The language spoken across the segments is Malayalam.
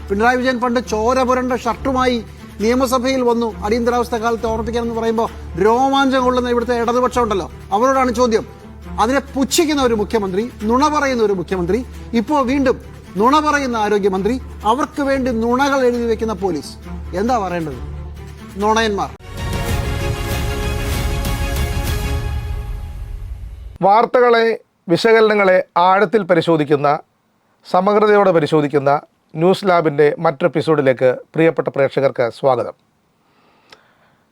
പിണറായി വിജയൻ പണ്ട് ചോര പുരണ്ട ഷർട്ടുമായി നിയമസഭയിൽ വന്നു അടിയന്തരാവസ്ഥ കാലത്ത് ഓർമ്മിക്കാനെന്ന് പറയുമ്പോൾ രോമാഞ്ചം കൊള്ളുന്ന ഇവിടുത്തെ ഇടതുപക്ഷം ഉണ്ടല്ലോ, അവരോടാണ് ചോദ്യം. അതിനെ പുച്ഛിക്കുന്ന ഒരു മുഖ്യമന്ത്രി, നുണ പറയുന്ന ഒരു മുഖ്യമന്ത്രി, ഇപ്പോൾ വീണ്ടും നുണ പറയുന്ന ആരോഗ്യമന്ത്രി, അവർക്ക് വേണ്ടി നുണകൾ എഴുതി വെക്കുന്ന പോലീസ്. എന്താ പറയേണ്ടത്? നുണയന്മാർ. വാർത്തകളെ, വിശകലനങ്ങളെ ആഴത്തിൽ പരിശോധിക്കുന്ന, സമഗ്രതയോടെ പരിശോധിക്കുന്ന ന്യൂസ് ലാബിൻ്റെ മറ്റൊരു എപ്പിസോഡിലേക്ക് പ്രിയപ്പെട്ട പ്രേക്ഷകർക്ക് സ്വാഗതം.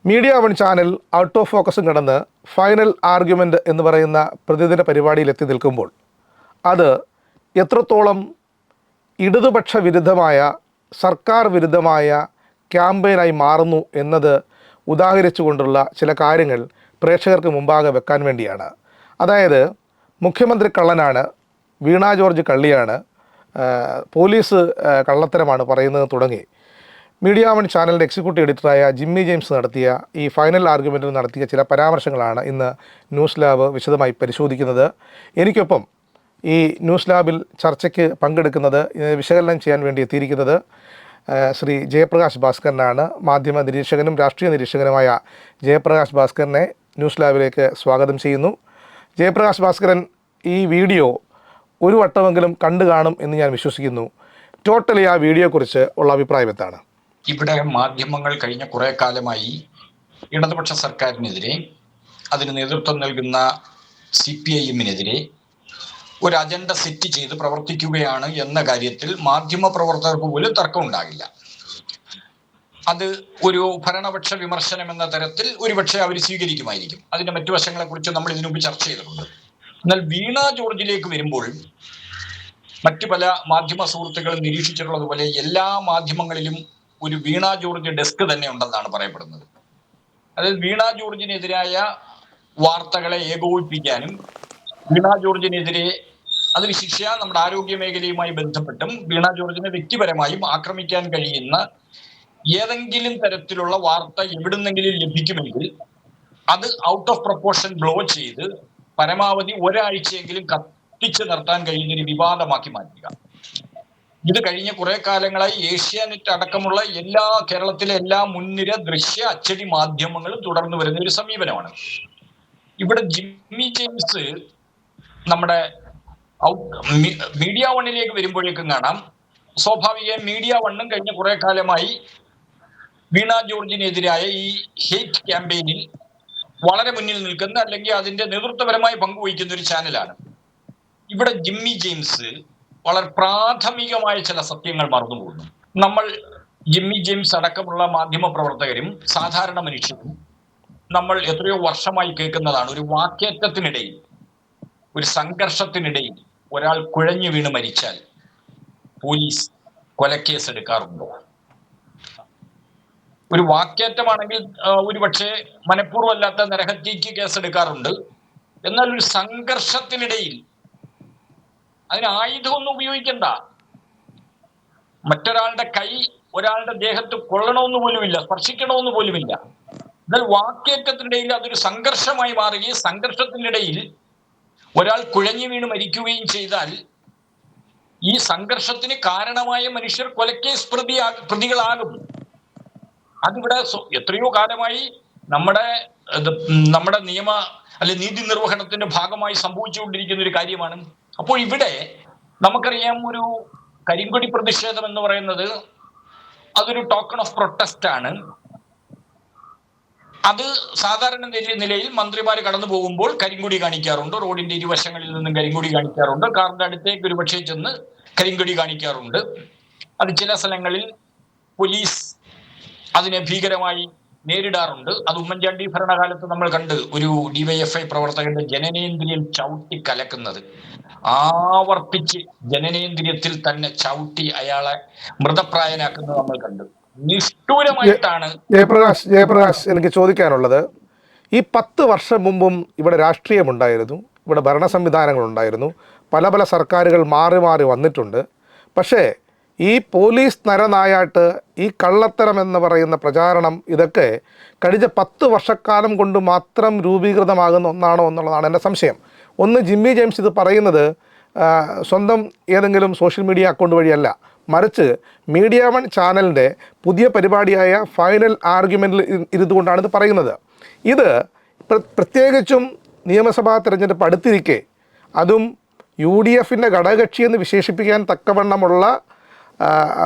Media one channel out of ഫോക്കസും കടന്ന് ഫൈനൽ ആർഗ്യുമെൻ്റ് എന്ന് പറയുന്ന പ്രതിദിന പരിപാടിയിലെത്തി നിൽക്കുമ്പോൾ അത് എത്രത്തോളം ഇടതുപക്ഷ വിരുദ്ധമായ, സർക്കാർ വിരുദ്ധമായ ക്യാമ്പയിനായി മാറുന്നു എന്നത് ഉദാഹരിച്ചുകൊണ്ടുള്ള ചില കാര്യങ്ങൾ പ്രേക്ഷകർക്ക് മുമ്പാകെ വെക്കാൻ വേണ്ടിയാണ്. അതായത്, മുഖ്യമന്ത്രി കള്ളനാണ്, വീണ ജോർജ് കള്ളിയാണ്, പോലീസ് കള്ളത്തരമാണ് പറയുന്നത് തുടങ്ങി മീഡിയ വൺ ചാനലിൻ്റെ എക്സിക്യൂട്ടീവ് എഡിറ്ററായ ജിമ്മി ജെയിംസ് നടത്തിയ ഈ ഫൈനൽ ആർഗ്യുമെൻറ്റിൽ നടത്തിയ ചില പരാമർശങ്ങളാണ് ഇന്ന് ന്യൂസ് ലാബ് വിശദമായി പരിശോധിക്കുന്നത്. എനിക്കൊപ്പം ഈ ന്യൂസ് ലാബിൽ ചർച്ചയ്ക്ക് പങ്കെടുക്കുന്നത്, വിശകലനം ചെയ്യാൻ വേണ്ടി എത്തിയിരിക്കുന്നത് ശ്രീ ജയപ്രകാശ് ഭാസ്കരനാണ്. മാധ്യമ നിരീക്ഷകനും രാഷ്ട്രീയ നിരീക്ഷകനുമായ ജയപ്രകാശ് ഭാസ്കരനെ ന്യൂസ് ലാബിലേക്ക് സ്വാഗതം ചെയ്യുന്നു. ജയപ്രകാശ് ഭാസ്കരൻ ഈ വീഡിയോ ഒരു വട്ടമെങ്കിലും കണ്ടു കാണും എന്ന് ഞാൻ വിശ്വസിക്കുന്നു. ടോട്ടലി ആ വീഡിയോയെക്കുറിച്ച് ഉള്ള അഭിപ്രായം എന്താണ്? ഇവിടെ മാധ്യമങ്ങൾ കഴിഞ്ഞ കുറെ കാലമായി ഇടതുപക്ഷ സർക്കാരിനെതിരെ, അതിന് നേതൃത്വം നൽകുന്ന CPIM-നെതിരെ ഒരു അജണ്ട സെറ്റ് ചെയ്ത് പ്രവർത്തിക്കുകയാണ് എന്ന കാര്യത്തിൽ മാധ്യമ പ്രവർത്തകർക്ക് പോലും തർക്കമുണ്ടാകില്ല. അത് ഒരു ഭരണപക്ഷ വിമർശനം എന്ന തരത്തിൽ ഒരുപക്ഷെ അവർ സ്വീകരിക്കുമായിരിക്കും. അതിന്റെ മറ്റു വശങ്ങളെക്കുറിച്ച് നമ്മൾ ഇതിനു മുമ്പ് ചർച്ച ചെയ്തിട്ടുണ്ട്. എന്നാൽ വീണ ജോർജിലേക്ക് വരുമ്പോൾ മറ്റു പല മാധ്യമ സുഹൃത്തുക്കളും നിരീക്ഷിച്ചിട്ടുള്ളതുപോലെ എല്ലാ മാധ്യമങ്ങളിലും ഒരു വീണ ജോർജ് ഡെസ്ക് തന്നെ ഉണ്ടെന്നാണ് പറയപ്പെടുന്നത്. അതായത് വീണ ജോർജിനെതിരായ വാർത്തകളെ ഏകോപിപ്പിക്കാനും വീണ ജോർജിനെതിരെ അതിന് ശിക്ഷ നമ്മുടെ ആരോഗ്യ മേഖലയുമായി ബന്ധപ്പെട്ടും വീണ ജോർജിനെ വ്യക്തിപരമായും ആക്രമിക്കാൻ കഴിയുന്ന ഏതെങ്കിലും തരത്തിലുള്ള വാർത്ത എവിടുന്നെങ്കിലും ലഭിക്കുമെങ്കിൽ അത് ഔട്ട് ഓഫ് പ്രൊപ്പോർഷൻ ബ്ലോ ചെയ്ത് പരമാവധി ഒരാഴ്ചയെങ്കിലും കത്തിച്ചു നിർത്താൻ കഴിയുന്നൊരു വിവാദമാക്കി മാറ്റുക. ഇത് കഴിഞ്ഞ കുറെ കാലങ്ങളായി ഏഷ്യാനെറ്റ് അടക്കമുള്ള കേരളത്തിലെ എല്ലാ മുൻനിര ദൃശ്യ അച്ചടി മാധ്യമങ്ങളും തുടർന്നു വരുന്ന ഒരു സമീപനമാണ്. ഇവിടെ ജിമ്മി ജെയിംസ് നമ്മുടെ മീഡിയ വണ്ണിലേക്ക് വരുമ്പോഴേക്കും കാണാം, സ്വാഭാവികമായും മീഡിയ വണ്ണും കഴിഞ്ഞ കുറെ കാലമായി വീണ ജോർജിനെതിരായ ഈ ഹേറ്റ് ക്യാമ്പയിനിൽ വളരെ മുന്നിൽ നിൽക്കുന്ന, അല്ലെങ്കിൽ അതിന്റെ നേതൃത്വപരമായി പങ്കുവഹിക്കുന്ന ഒരു ചാനലാണ്. ഇവിടെ ജിമ്മി ജെയിംസ് വളരെ പ്രാഥമികമായ ചില സത്യങ്ങൾ മറന്നുപോകുന്നു. നമ്മൾ ജിമ്മി ജെയിംസ് അടക്കമുള്ള മാധ്യമ പ്രവർത്തകരും സാധാരണ മനുഷ്യരും നമ്മൾ എത്രയോ വർഷമായി കേൾക്കുന്നതാണ്, ഒരു വാക്കേറ്റത്തിനിടയിൽ, ഒരു സംഘർഷത്തിനിടയിൽ ഒരാൾ കുഴഞ്ഞു വീണ് മരിച്ചാൽ പോലീസ് കൊലക്കേസ് എടുക്കാറുണ്ടോ? ഒരു വാക്കേറ്റമാണെങ്കിൽ ഒരുപക്ഷെ മനഃപൂർവ്വമല്ലാത്ത നരഹത്യക്ക് കേസെടുക്കാറുണ്ട്. എന്നാൽ ഒരു സംഘർഷത്തിനിടയിൽ അതിന് ആയുധമൊന്നും ഉപയോഗിക്കണ്ട, മറ്റൊരാളുടെ കൈ ഒരാളുടെ ദേഹത്ത് കൊള്ളണമെന്ന് പോലുമില്ല, സ്പർശിക്കണമെന്ന് പോലുമില്ല. എന്നാൽ വാക്കേറ്റത്തിനിടയിൽ അതൊരു സംഘർഷമായി മാറുകയും സംഘർഷത്തിനിടയിൽ ഒരാൾ കുഴഞ്ഞു വീണ് മരിക്കുകയും ചെയ്താൽ ഈ സംഘർഷത്തിന് കാരണമായ മനുഷ്യർ കൊലക്കേസ് പ്രതികളാകും. അതിവിടെ എത്രയോ കാലമായി നമ്മുടെ നിയമ നീതി നിർവഹണത്തിന്റെ ഭാഗമായി സംഭവിച്ചുകൊണ്ടിരിക്കുന്ന ഒരു കാര്യമാണ്. അപ്പോൾ ഇവിടെ നമുക്കറിയാം, ഒരു കരിങ്കൊടി പ്രതിഷേധം എന്ന് പറയുന്നത് അതൊരു ടോക്കൺ ഓഫ് പ്രൊട്ടസ്റ്റ് ആണ്. അത് സാധാരണ നിലയിൽ മന്ത്രിമാർ കടന്നു പോകുമ്പോൾ കരിങ്കൊടി കാണിക്കാറുണ്ട്, റോഡിന്റെ ഇരുവശങ്ങളിൽ നിന്നും കരിങ്കൊടി കാണിക്കാറുണ്ട്, കാറിന്റെ അടുത്തേക്ക് ഒരുപക്ഷെ ചെന്ന് കരിങ്കൊടി കാണിക്കാറുണ്ട്. അത് ചില സ്ഥലങ്ങളിൽ പോലീസ് അതിനെ ഭീകരമായി നേരിടാറുണ്ട്. അത് ഉമ്മൻചാണ്ടി ഭരണകാലത്ത് നമ്മൾ കണ്ട് ഒരു DYFI പ്രവർത്തകന്റെ ജനനേന്ദ്രിയം ചവിട്ടി കലക്കുന്നത്, ആവർത്തിച്ച് ജനനേന്ദ്രിയത്തിൽ തന്നെ ചവിട്ടി അയാളെ മൃതപ്രായനാക്കുന്നത് നമ്മൾ കണ്ടു. നിഷ്ഠൂരമായിട്ടാണ്. ജയപ്രകാശ്, എനിക്ക് ചോദിക്കാനുള്ളത്, ഈ 10 വർഷം മുമ്പും ഇവിടെ രാഷ്ട്രീയമുണ്ടായിരുന്നു, ഇവിടെ ഭരണ സംവിധാനങ്ങളുണ്ടായിരുന്നു, പല പല സർക്കാരുകൾ മാറി മാറി വന്നിട്ടുണ്ട്. പക്ഷേ ഈ പോലീസ് നരനായാട്ട്, ഈ കള്ളത്തരം എന്ന് പറയുന്ന പ്രചാരണം, ഇതൊക്കെ കഴിഞ്ഞ 10 വർഷക്കാലം കൊണ്ട് മാത്രം രൂപീകൃതമാകുന്ന ഒന്നാണോ എന്നുള്ളതാണ് എൻ്റെ സംശയം. ഒന്ന്, ജിമ്മി ജെയിംസ് ഇത് പറയുന്നത് സ്വന്തം ഏതെങ്കിലും സോഷ്യൽ മീഡിയ അക്കൗണ്ട് വഴിയല്ല, മറിച്ച് മീഡിയ വൺ ചാനലിൻ്റെ പുതിയ പരിപാടിയായ ഫൈനൽ ആർഗ്യുമെൻറ്റിൽ ഇരുന്നുകൊണ്ടാണ് ഇത് പറയുന്നത്. ഇത് പ്രത്യേകിച്ചും നിയമസഭാ തെരഞ്ഞെടുപ്പ് അടുത്തിരിക്കെ, അതും UDFൻ്റെ ഘടകകക്ഷിയെന്ന് വിശേഷിപ്പിക്കാൻ തക്കവണ്ണമുള്ള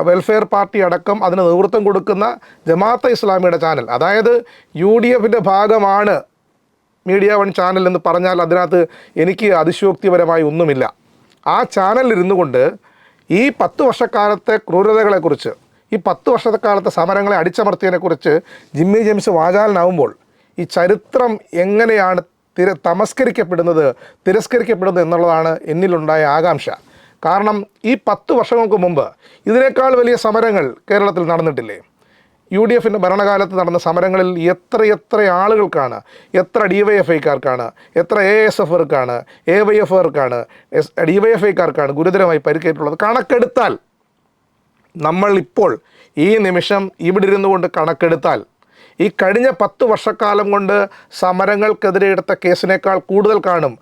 വെൽഫെയർ പാർട്ടി അടക്കം അതിന് നേതൃത്വം കൊടുക്കുന്ന ജമാഅത്തെ ഇസ്ലാമിയുടെ ചാനൽ, അതായത് UDFൻ്റെ ഭാഗമാണ് മീഡിയ വൺ ചാനൽ എന്ന് പറഞ്ഞാൽ അതിനകത്ത് എനിക്ക് അതിശയോക്തിപരമായി ഒന്നുമില്ല. ആ ചാനലിൽ ഇരുന്നു കൊണ്ട് ഈ 10 വർഷക്കാലത്തെ ക്രൂരതകളെക്കുറിച്ച്, ഈ 10 വർഷക്കാലത്തെ സമരങ്ങളെ അടിച്ചമർത്തിയതിനെക്കുറിച്ച് ജിമ്മി ജെയിംസ് വാചാലനാവുമ്പോൾ ഈ ചരിത്രം എങ്ങനെയാണ് തിരസ്കരിക്കപ്പെടുന്നത് എന്നുള്ളതാണ് എന്നിലുണ്ടായ ആകാംക്ഷ. കാരണം ഈ 10 വർഷങ്ങൾക്ക് മുമ്പ് ഇതിനേക്കാൾ വലിയ സമരങ്ങൾ കേരളത്തിൽ നടന്നിട്ടില്ലേ? UDFൻ്റെ ഭരണകാലത്ത് നടന്ന സമരങ്ങളിൽ എത്ര ആളുകൾക്കാണ്, എത്ര DYFIക്കാർക്കാണ്, എത്ര ASFകാർക്കാണ്, AYFകാർക്കാണ്, DYFIക്കാർക്കാണ് ഗുരുതരമായി പരിക്കേറ്റുള്ളത്? കണക്കെടുത്താൽ, നമ്മൾ ഇപ്പോൾ ഈ നിമിഷം ഇവിടെ ഇരുന്നു കൊണ്ട് കണക്കെടുത്താൽ ഈ കഴിഞ്ഞ 10 വർഷക്കാലം കൊണ്ട് സമരങ്ങൾക്കെതിരെ എടുത്ത കേസിനേക്കാൾ കൂടുതൽ കാണും.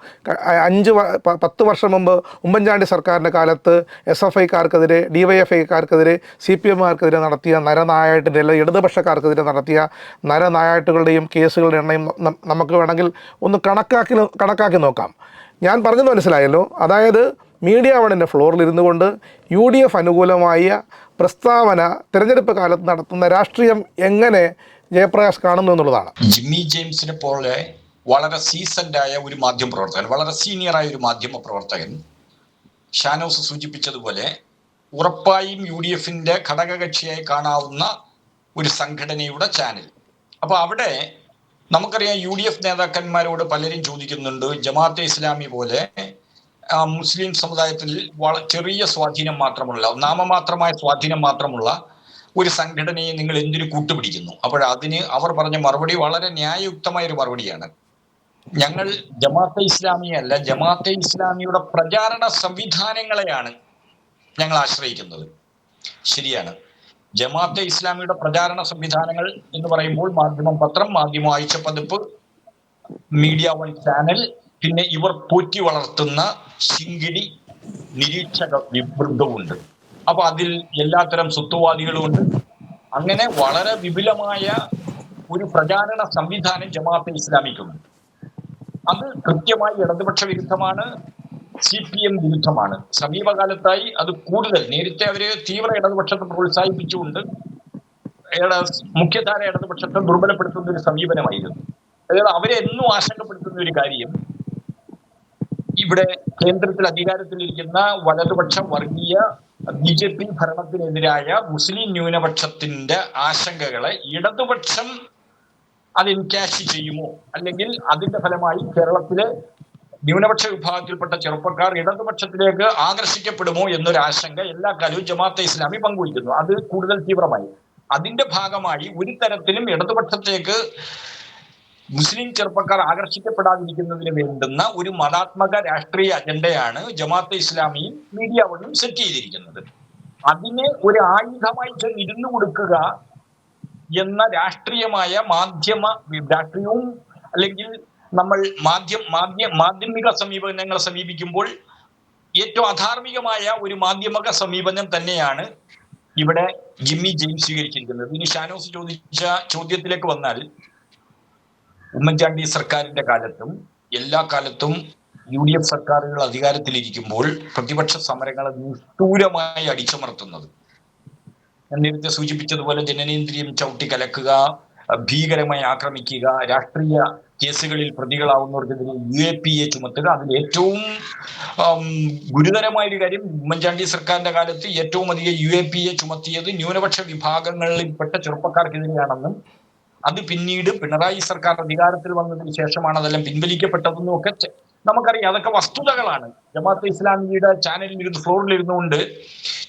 10 വർഷം മുമ്പ് ഉമ്മൻചാണ്ടി സർക്കാരിൻ്റെ കാലത്ത് SFIക്കാർക്കെതിരെ, DYFIക്കാർക്കെതിരെ, CPMകാർക്കെതിരെ നടത്തിയ നരനായാട്ടിൻ്റെ, അല്ലെങ്കിൽ ഇടതുപക്ഷക്കാർക്കെതിരെ നടത്തിയ നരനായാട്ടുകളുടെയും കേസുകളുടെ എണ്ണയും നമുക്ക് വേണമെങ്കിൽ ഒന്ന് കണക്കാക്കി നോക്കാം. ഞാൻ പറഞ്ഞത് മനസ്സിലായല്ലോ. അതായത് മീഡിയ വണ്ണിൻ്റെ ഫ്ലോറിൽ ഇരുന്നു കൊണ്ട് UDF അനുകൂലമായ പ്രസ്താവന തിരഞ്ഞെടുപ്പ് കാലത്ത് നടത്തുന്ന രാഷ്ട്രീയം എങ്ങനെ ജയപ്രകാശ് കാണുന്നു എന്നുള്ളതാണ്. ജിമ്മി ജെയിംസിനെ പോലെ വളരെ സീസൺഡായ ഒരു മാധ്യമ പ്രവർത്തകൻ, വളരെ സീനിയറായ ഒരു മാധ്യമ പ്രവർത്തകൻ, ഷാനോസ് സൂചിപ്പിച്ചതുപോലെ ഉറപ്പായും UDFൻ്റെ ഘടകകക്ഷിയായി കാണാവുന്ന ഒരു സംഘടനയുടെ ചാനൽ. അപ്പോൾ അവിടെ നമുക്കറിയാം UDF നേതാക്കന്മാരോട് പലരും ചോദിക്കുന്നുണ്ട്, ജമാഅത്തെ ഇസ്ലാമി പോലെ മുസ്ലിം സമുദായത്തിൽ ചെറിയ സ്വാധീനം മാത്രമുള്ള, നാമമാത്രമായ സ്വാധീനം മാത്രമുള്ള ഒരു സംഘടനയെ നിങ്ങൾ എന്തിനു കൂട്ടുപിടിക്കുന്നു? അതിന് അവർ പറഞ്ഞ മറുപടി വളരെ ന്യായയുക്തമായ ഒരു മറുപടിയാണ്. ഞങ്ങൾ ജമാഅത്തെ ഇസ്ലാമിയല്ല, ജമാഅത്തെ ഇസ്ലാമിയുടെ പ്രചാരണ സംവിധാനങ്ങളെയാണ് ഞങ്ങൾ ആശ്രയിക്കുന്നത്. ശരിയാണ്. ജമാഅത്തെ ഇസ്ലാമിയുടെ പ്രചാരണ സംവിധാനങ്ങൾ എന്ന് പറയുമ്പോൾ മാധ്യമം പത്രം, മാധ്യമ ആഴ്ചപ്പതിപ്പ്, മീഡിയ വൺ ചാനൽ, പിന്നെ ഇവർ പോറ്റി വളർത്തുന്ന ശിങ്കിടി നിരീക്ഷക വൃന്ദവുമുണ്ട്. അപ്പൊ അതിൽ എല്ലാത്തരം സ്വത്വവാദികളുമുണ്ട്. അങ്ങനെ വളരെ വിപുലമായ ഒരു പ്രചാരണ സംവിധാനം ജമാഅത്തെ ഇസ്ലാമിക്കുണ്ട്. അത് കൃത്യമായി ഇടതുപക്ഷ വിരുദ്ധമാണ്, CPM വിരുദ്ധമാണ്. സമീപകാലത്തായി അത് കൂടുതൽ, നേരത്തെ അവര് തീവ്ര ഇടതുപക്ഷത്തെ പ്രോത്സാഹിപ്പിച്ചുകൊണ്ട് മുഖ്യധാര ഇടതുപക്ഷത്തെ ദുർബലപ്പെടുത്തുന്ന ഒരു സമീപനമായിരുന്നു. അതായത് അവരെ എന്നും ആശങ്കപ്പെടുത്തുന്ന ഒരു കാര്യം, ഇവിടെ കേന്ദ്രത്തിൽ അധികാരത്തിലിരിക്കുന്ന വലതുപക്ഷ വർഗീയ BJP ഭരണത്തിനെതിരായ മുസ്ലിം ന്യൂനപക്ഷത്തിന്റെ ആശങ്കകളെ ഇടതുപക്ഷം അത് എൻകാഷ് ചെയ്യുമോ, അല്ലെങ്കിൽ അതിന്റെ ഫലമായി കേരളത്തിലെ ന്യൂനപക്ഷ വിഭാഗത്തിൽപ്പെട്ട ചെറുപ്പക്കാർ ഇടതുപക്ഷത്തിലേക്ക് ആകർഷിക്കപ്പെടുമോ എന്നൊരു ആശങ്ക എല്ലാ കാലവും ജമാഅത്തെ ഇസ്ലാമി പങ്കുവയ്ക്കുന്നു. അത് കൂടുതൽ തീവ്രമായി. അതിന്റെ ഭാഗമായി ഒരു തരത്തിലും ഇടതുപക്ഷത്തേക്ക് മുസ്ലിം ചെറുപ്പക്കാർ ആകർഷിക്കപ്പെടാതിരിക്കുന്നതിന് വേണ്ടുന്ന ഒരു മതാത്മക രാഷ്ട്രീയ അജണ്ടയാണ് ജമാഅത്തെ ഇസ്ലാമിയും മീഡിയ വണ്ണും സെറ്റ് ചെയ്തിരിക്കുന്നത്. അതിനെ ഒരു ആയുധമായി ഇരുന്നു കൊടുക്കുക എന്ന രാഷ്ട്രീയവും, അല്ലെങ്കിൽ നമ്മൾ മാധ്യമിക സമീപനങ്ങളെ സമീപിക്കുമ്പോൾ ഏറ്റവും അധാർമികമായ ഒരു മാധ്യമക സമീപനം തന്നെയാണ് ഇവിടെ ജിമ്മി ജെയിംസ് സ്വീകരിച്ചിരിക്കുന്നത്. ഇനി ഷാനോസ് ചോദിച്ച ചോദ്യത്തിലേക്ക് വന്നാൽ, ഉമ്മൻചാണ്ടി സർക്കാരിന്റെ കാലത്തും എല്ലാ കാലത്തും UDF സർക്കാരുകൾ അധികാരത്തിലിരിക്കുമ്പോൾ പ്രതിപക്ഷ സമരങ്ങളെ നിഷ്ഠൂരമായി അടിച്ചമർത്തുന്നത്, ഞാൻ നേരത്തെ സൂചിപ്പിച്ചതുപോലെ ജനനേന്ദ്രിയം ചവിട്ടിക്കലക്കുക, ഭീകരമായി ആക്രമിക്കുക, രാഷ്ട്രീയ കേസുകളിൽ പ്രതികളാവുന്നവർക്കെതിരെ UAPA ചുമത്തുക. അതിൽ ഏറ്റവും ഗുരുതരമായൊരു കാര്യം, ഉമ്മൻചാണ്ടി സർക്കാരിന്റെ കാലത്ത് ഏറ്റവും അധികം UAPA ചുമത്തിയത് ന്യൂനപക്ഷ വിഭാഗങ്ങളിൽപ്പെട്ട ചെറുപ്പക്കാർക്കെതിരെയാണെന്നും അത് പിന്നീട് പിണറായി സർക്കാർ അധികാരത്തിൽ വന്നതിന് ശേഷമാണ് അതെല്ലാം പിൻവലിക്കപ്പെട്ടതെന്നും ഒക്കെ നമുക്കറിയാം. അതൊക്കെ വസ്തുതകളാണ്. ജമാഅത്തെ ഇസ്ലാമിയുടെ ചാനലിൽ ഇരുന്ന് ഫ്ലോറിൽ ഇരുന്നുകൊണ്ട്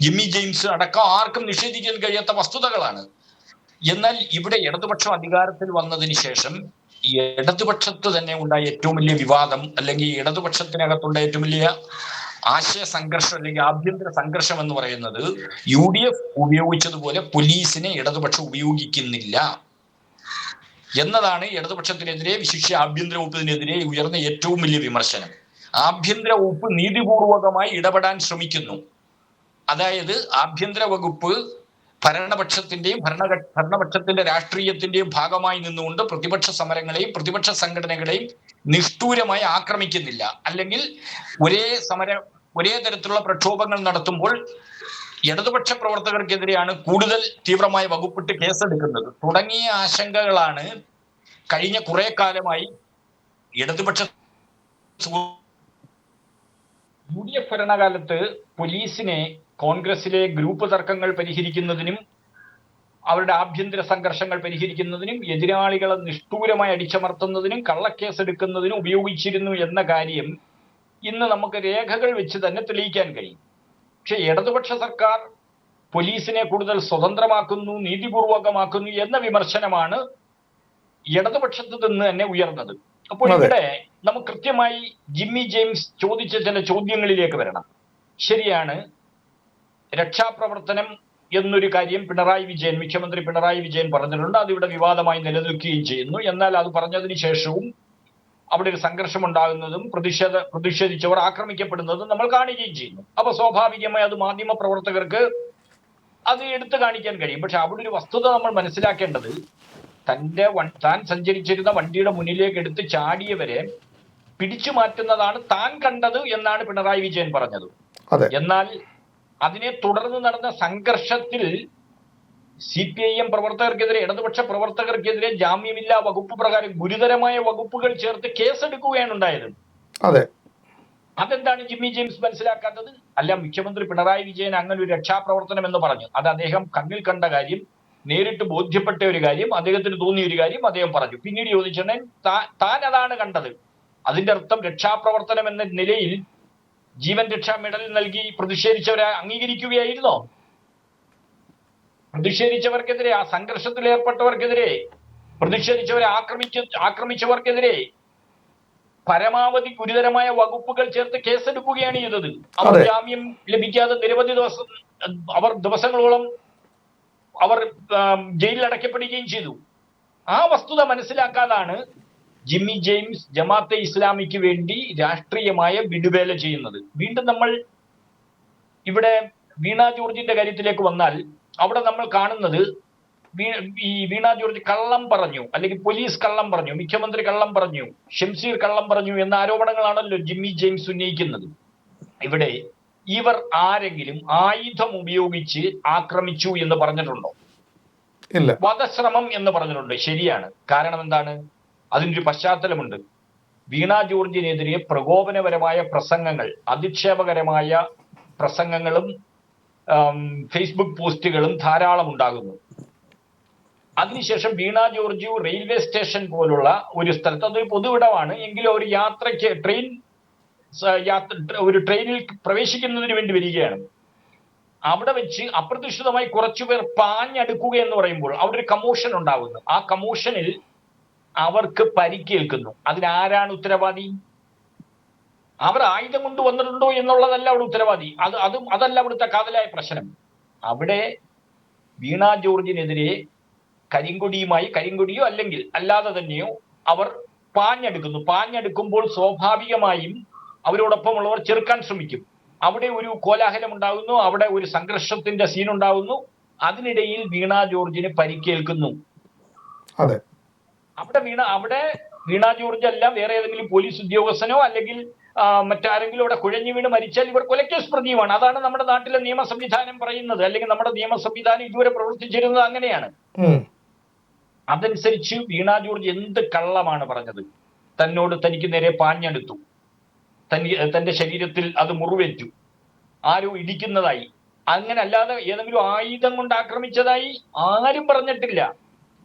ജിമ്മി ജെയിംസ് അടക്കം ആർക്കും നിഷേധിക്കാൻ കഴിയാത്ത വസ്തുതകളാണ്. എന്നാൽ ഇവിടെ ഇടതുപക്ഷം അധികാരത്തിൽ വന്നതിന് ശേഷം ഇടതുപക്ഷത്ത് തന്നെ ഉണ്ടായ ഏറ്റവും വലിയ വിവാദം, അല്ലെങ്കിൽ ഇടതുപക്ഷത്തിനകത്തുള്ള ഏറ്റവും വലിയ ആശയ സംഘർഷം അല്ലെങ്കിൽ ആഭ്യന്തര സംഘർഷം എന്ന് പറയുന്നത്, UDF ഉപയോഗിച്ചതുപോലെ പോലീസിനെ ഇടതുപക്ഷം ഉപയോഗിക്കുന്നില്ല എന്നതാണ് ഇടതുപക്ഷത്തിനെതിരെ, വിശിഷ്യ ആഭ്യന്തര വകുപ്പിനെതിരെ ഉയർന്ന ഏറ്റവും വലിയ വിമർശനം. ആഭ്യന്തര വകുപ്പ് നീതിപൂർവകമായി ഇടപെടാൻ ശ്രമിക്കുന്നു. അതായത് ആഭ്യന്തര വകുപ്പ് ഭരണപക്ഷത്തിന്റെ രാഷ്ട്രീയത്തിന്റെയും ഭാഗമായി നിന്നുകൊണ്ട് പ്രതിപക്ഷ സമരങ്ങളെയും പ്രതിപക്ഷ സംഘടനകളെയും നിഷ്ഠൂരമായി ആക്രമിക്കുന്നില്ല. അല്ലെങ്കിൽ ഒരേ തരത്തിലുള്ള പ്രക്ഷോഭങ്ങൾ നടത്തുമ്പോൾ ഇടതുപക്ഷ പ്രവർത്തകർക്കെതിരെയാണ് കൂടുതൽ തീവ്രമായ വകുപ്പിട്ട് കേസെടുക്കുന്നത് തുടങ്ങിയ ആശങ്കകളാണ് കഴിഞ്ഞ കുറെ കാലമായി ഇടതുപക്ഷ UDF ഭരണകാലത്ത് പോലീസിനെ കോൺഗ്രസിലെ ഗ്രൂപ്പ് തർക്കങ്ങൾ പരിഹരിക്കുന്നതിനും അവരുടെ ആഭ്യന്തര സംഘർഷങ്ങൾ പരിഹരിക്കുന്നതിനും എതിരാളികളെ നിഷ്ഠൂരമായി അടിച്ചമർത്തുന്നതിനും കള്ളക്കേസെടുക്കുന്നതിനും ഉപയോഗിച്ചിരുന്നു എന്ന കാര്യം ഇന്ന് നമുക്ക് രേഖകൾ വെച്ച് തന്നെ തെളിയിക്കാൻ കഴിയും. പക്ഷെ ഇടതുപക്ഷ സർക്കാർ പോലീസിനെ കൂടുതൽ സ്വതന്ത്രമാക്കുന്നു, നീതിപൂർവകമാക്കുന്നു എന്ന വിമർശനമാണ് ഇടതുപക്ഷത്ത് നിന്ന് തന്നെ ഉയർന്നത്. അപ്പോൾ ഇവിടെ നമുക്ക് കൃത്യമായി ജിമ്മി ജെയിംസ് ചോദിച്ച ചില ചോദ്യങ്ങളിലേക്ക് വരണം. ശരിയാണ്, രക്ഷാപ്രവർത്തനം എന്നൊരു കാര്യം മുഖ്യമന്ത്രി പിണറായി വിജയൻ പറഞ്ഞിട്ടുണ്ട്. അതിവിടെ വിവാദമായി നിലനിൽക്കുകയും ചെയ്യുന്നു. എന്നാൽ അത് പറഞ്ഞതിന് ശേഷവും അവിടെ ഒരു സംഘർഷം ഉണ്ടാകുന്നതും പ്രതിഷേധിച്ചവർ ആക്രമിക്കപ്പെടുന്നതും നമ്മൾ കാണുകയും ചെയ്യുന്നു. അപ്പൊ സ്വാഭാവികമായി അത് മാധ്യമ പ്രവർത്തകർക്ക് അത് എടുത്തു കാണിക്കാൻ കഴിയും. പക്ഷെ അവിടെ ഒരു വസ്തുത നമ്മൾ മനസ്സിലാക്കേണ്ടത്, താൻ സഞ്ചരിച്ചിരുന്ന വണ്ടിയുടെ മുന്നിലേക്ക് എടുത്ത് ചാടിയവരെ പിടിച്ചു മാറ്റുന്നതാണ് താൻ കണ്ടത് എന്നാണ് പിണറായി വിജയൻ പറഞ്ഞത്. എന്നാൽ അതിനെ തുടർന്ന് നടന്ന സംഘർഷത്തിൽ CPIM പ്രവർത്തകർക്കെതിരെ, ഇടതുപക്ഷ പ്രവർത്തകർക്കെതിരെ ജാമ്യമില്ലാ വകുപ്പ് പ്രകാരം ഗുരുതരമായ വകുപ്പുകൾ ചേർത്ത് കേസെടുക്കുകയാണ് ഉണ്ടായത്. അതെന്താണ് ജിമ്മി ജെയിംസ് മനസ്സിലാക്കാത്തത്? അല്ല, മുഖ്യമന്ത്രി പിണറായി വിജയൻ അങ്ങനെ ഒരു രക്ഷാപ്രവർത്തനം എന്ന് പറഞ്ഞു. അത് അദ്ദേഹം കണ്ണിൽ കണ്ട കാര്യം, നേരിട്ട് ബോധ്യപ്പെട്ട ഒരു കാര്യം, അദ്ദേഹത്തിന് തോന്നിയ ഒരു കാര്യം അദ്ദേഹം പറഞ്ഞു. പിന്നീട് ചോദിച്ചിട്ടുണ്ടെങ്കിൽ താൻ അതാണ് കണ്ടത്. അതിന്റെ അർത്ഥം രക്ഷാപ്രവർത്തനം എന്ന നിലയിൽ ജീവൻ രക്ഷാ മെഡൽ നൽകി പ്രതിഷേധിച്ചവരെ അംഗീകരിക്കുകയായിരുന്നോ? പ്രതിഷേധിച്ചവർക്കെതിരെ, ആ സംഘർഷത്തിൽ ഏർപ്പെട്ടവർക്കെതിരെ, പ്രതിഷേധിച്ചവരെ ആക്രമിച്ചവർക്കെതിരെ പരമാവധി ഗുരുതരമായ വകുപ്പുകൾ ചേർത്ത് കേസെടുക്കുകയാണ് ചെയ്തത്. അവർ ജാമ്യം ലഭിക്കാതെ നിരവധി ദിവസങ്ങളോളം അവർ ജയിലിൽ അടയ്ക്കപ്പെടുകയും ചെയ്തു. ആ വസ്തുത മനസ്സിലാക്കാതാണ് ജിമ്മി ജെയിംസ് ജമാഅത്തെ ഇസ്ലാമിക്ക് വേണ്ടി രാഷ്ട്രീയമായ വിടുവേല ചെയ്യുന്നത്. വീണ്ടും നമ്മൾ ഇവിടെ വീണ ജോർജിന്റെ കാര്യത്തിലേക്ക് വന്നാൽ അവിടെ നമ്മൾ കാണുന്നത് ഈ വീണ ജോർജ് കള്ളം പറഞ്ഞു, അല്ലെങ്കിൽ പോലീസ് കള്ളം പറഞ്ഞു, മുഖ്യമന്ത്രി കള്ളം പറഞ്ഞു, ഷംസീർ കള്ളം പറഞ്ഞു എന്ന ആരോപണങ്ങളാണല്ലോ ജിമ്മി ജെയിംസ് ഉന്നയിക്കുന്നത്. ഇവിടെ ഇവർ ആരെങ്കിലും ആയുധം ഉപയോഗിച്ച് ആക്രമിച്ചു എന്ന് പറഞ്ഞിട്ടുണ്ടോ? ഇല്ല. വധശ്രമം എന്ന് പറഞ്ഞിട്ടുണ്ട്. ശരിയാണ്. കാരണം എന്താണ്? അതിനൊരു പശ്ചാത്തലമുണ്ട്. വീണ ജോർജിനെതിരെ പ്രകോപനപരമായ പ്രസംഗങ്ങൾ, അധിക്ഷേപകരമായ പ്രസംഗങ്ങളും ഫേസ്ബുക്ക് പോസ്റ്റുകളും ധാരാളം ഉണ്ടാകുന്നു. അതിനുശേഷം വീണ ജോർജ് റെയിൽവേ സ്റ്റേഷൻ പോലുള്ള ഒരു സ്ഥലത്ത്, അതൊരു പൊതുവിടമാണ് എങ്കിലും ഒരു ട്രെയിനിൽ പ്രവേശിക്കുന്നതിന് വേണ്ടി വരികയാണ്. അവിടെ വെച്ച് അപ്രതീക്ഷിതമായി കുറച്ചുപേർ പാഞ്ഞടുക്കുക എന്ന് പറയുമ്പോൾ അവിടെ ഒരു കമോഷൻ ഉണ്ടാകുന്നു. ആ കമോഷനിൽ അവർക്ക് പരിക്കേൽക്കുന്നു. അതിനാരാണ് ഉത്തരവാദി? അവർ ആയുധം കൊണ്ട് വന്നിട്ടുണ്ടോ എന്നുള്ളതല്ല അവിടെ ഉത്തരവാദി. അതല്ല അവിടുത്തെ കാതലായ പ്രശ്നം. അവിടെ വീണ ജോർജിനെതിരെ കരിങ്കൊടിയോ അല്ലെങ്കിൽ അല്ലാതെ തന്നെയോ അവർ പാഞ്ഞെടുക്കുന്നു. പാഞ്ഞെടുക്കുമ്പോൾ സ്വാഭാവികമായും അവരോടൊപ്പമുള്ളവർ ചെറുക്കാൻ ശ്രമിക്കും. അവിടെ ഒരു കോലാഹലം ഉണ്ടാകുന്നു, അവിടെ ഒരു സംഘർഷത്തിന്റെ സീൻ ഉണ്ടാകുന്നു. അതിനിടയിൽ വീണ ജോർജിന് പരിക്കേൽക്കുന്നു. അവിടെ വീണ ജോർജ് അല്ല, വേറെ ഏതെങ്കിലും പോലീസ് ഉദ്യോഗസ്ഥനോ അല്ലെങ്കിൽ മറ്റാരെങ്കിലും അവിടെ കുഴഞ്ഞു വീണ് മരിച്ചാൽ ഇവർ കൊലക്കേസ് പ്രതിയുമാണ്. അതാണ് നമ്മുടെ നാട്ടിലെ നിയമ സംവിധാനം പറയുന്നത്, അല്ലെങ്കിൽ നമ്മുടെ നിയമ സംവിധാനം ഇതുവരെ പ്രവർത്തിച്ചിരുന്നത് അങ്ങനെയാണ്. അതനുസരിച്ച് വീണ ജോർജ് എന്ത് കള്ളമാണ് പറഞ്ഞത്? തനിക്ക് നേരെ പാഞ്ഞെടുത്തു, തന്റെ ശരീരത്തിൽ അത് മുറിവേറ്റു, ആരോ ഇടിക്കുന്നതായി, അങ്ങനെ അല്ലാതെ ഏതെങ്കിലും ആയുധം കൊണ്ട് ആക്രമിച്ചതായി ആരും പറഞ്ഞിട്ടില്ല.